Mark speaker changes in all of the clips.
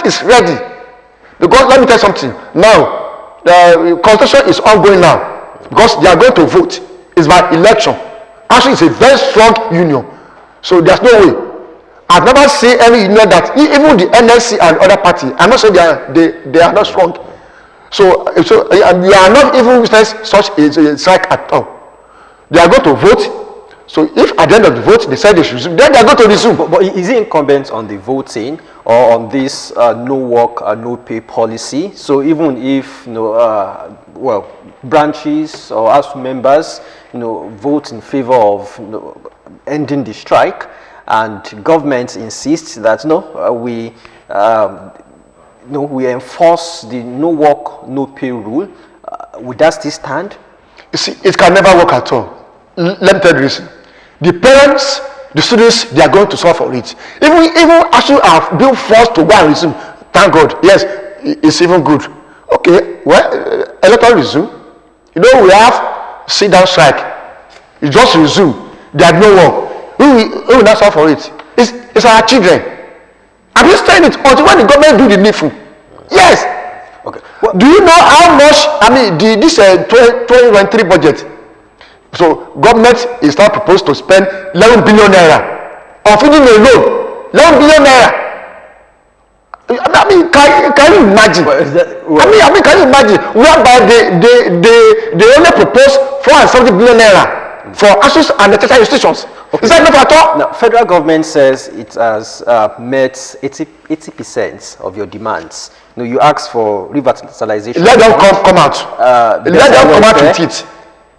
Speaker 1: is ready. Because let me tell you something. Now, the constitution is ongoing now. Because they are going to vote. It's by election. Actually, it's a very strong union. So there's no way. I've never seen any union that, even the NLC and other party, I'm not saying they are not strong. So we are not even witness such a strike at all. They are going to vote. So if at the end of the vote they say they should resume, then they are going to resume.
Speaker 2: But is it incumbent on the voting or on this no work, no pay policy? So even if branches or house members vote in favor of ending the strike, and government insists that we enforce the no work, no pay rule, would that still stand?
Speaker 1: You see, it can never work at all. Let me tell you the reason. The parents, the students, they are going to suffer for it. Even as you have been forced to go and resume, thank God, yes, it's even good. Okay, well, let us resume. We have sit-down strike. You just resume. There's no work. We will not suffer for it. It's our children. I'm just saying it until when the government do the needful. Yes.
Speaker 2: Okay.
Speaker 1: Well, do you know how much? This 2023 budget. So government is now proposed to spend 11 billion naira on feeding alone. 11 billion naira. Can you imagine? Can you imagine? Whereby they only propose 470 billion naira for ASUs and the tertiary institutions. Okay. Is that enough at all?
Speaker 2: Now, federal government says it has met 80% of your demands. You ask for revitalization.
Speaker 1: Let them come out. Let them come out with it.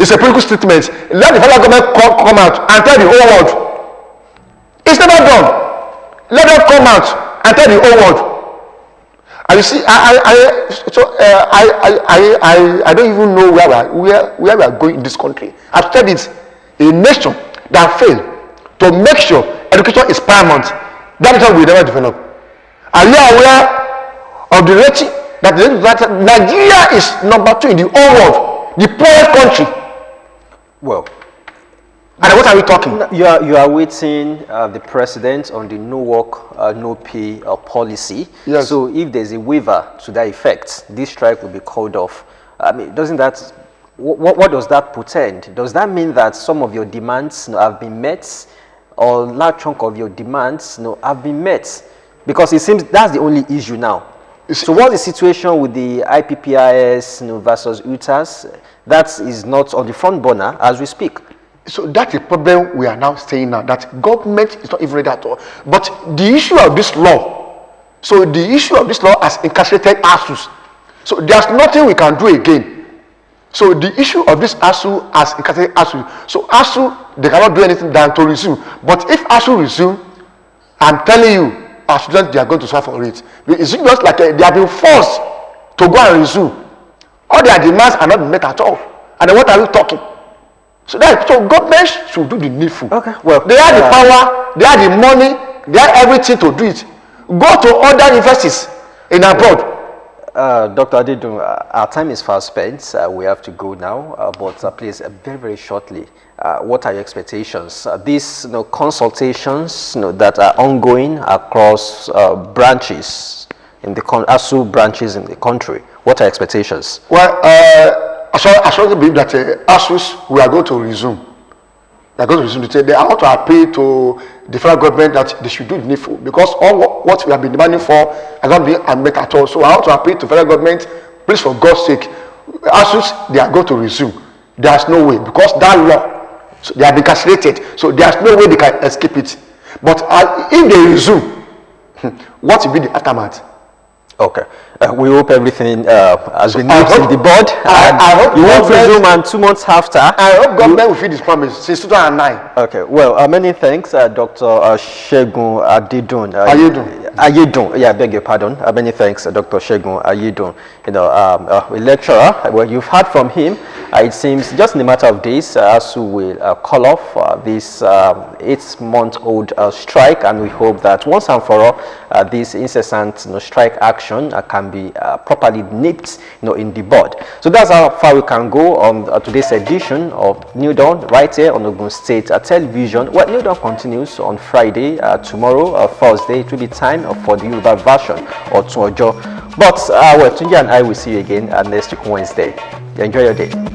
Speaker 1: It's a political statement. Let the federal government come out and tell the whole world. It's never done. Let them come out and tell the whole world. And you see, I don't even know where we are going in this country. I've said it. A nation that failed to make sure education is paramount, that nation will never develop. Are you aware of the rating that Nigeria is number 2 in the whole world, the poorest country?
Speaker 2: Well,
Speaker 1: and what are we talking?
Speaker 2: You are waiting the president on the no work, no pay policy.
Speaker 1: Yes.
Speaker 2: So if there's a waiver to that effect, this strike will be called off. Doesn't that? What does that portend? Does that mean that some of your demands have been met, or a large chunk of your demands have been met? Because it seems that's the only issue now. So what's the situation with the IPPIS versus UTAS? That is not on the front burner as we speak.
Speaker 1: So that's the problem we are now saying now, that government is not even ready at all. But the issue of this law, so the issue of this law has incarcerated ASUs. So there's nothing we can do again. So the issue of this ASU has incarcerated ASU. So ASU, they cannot do anything than to resume. But if ASU resume, I'm telling you, our students, they are going to suffer for it. It's just like they have been forced to go and resume. All their demands are not met at all. And then what are we talking? So government should do the needful.
Speaker 2: Okay. Well,
Speaker 1: they have the power, they have the money, they have everything to do it. Go to other universities in abroad.
Speaker 2: Dr. Adedun, our time is fast spent. We have to go now. But please, very, very shortly, what are your expectations? These consultations that are ongoing across branches in the ASU branches in the country. What are expectations?
Speaker 1: Well, I strongly believe that ASUs we are going to resume. They are going to resume. They are going to appeal to the federal government that they should do the needful, because all what we have been demanding for has not been met at all. So I want to appeal to federal government, please, for God's sake, ASUs, they are going to resume. There's no way, because that law, so they have been castrated, so there's no way they can escape it. But if they resume, what will be the aftermath?
Speaker 2: Okay. We hope everything has been nipped in the bud.
Speaker 1: I hope
Speaker 2: you won't resume, and 2 months after.
Speaker 1: I hope government will fulfill this promise since 2009.
Speaker 2: Okay. Well, many thanks, Dr. Segun Adedun. Ayedun. Yeah, I beg your pardon. Many thanks, Dr. Segun Ayedun. A lecturer. Well, you've heard from him. It seems just in a matter of days, ASU will call off this 8-month-old strike, and we hope that once and for all, this incessant strike action can be properly nipped in the bud. So that's how far we can go on today's edition of New Dawn right here on Ogun State Television. Well, New Dawn continues on Friday, tomorrow, Thursday. It will be time for the Yoruba version of Tunjo. But well, Tunji and I will see you again next week Wednesday. Enjoy your day.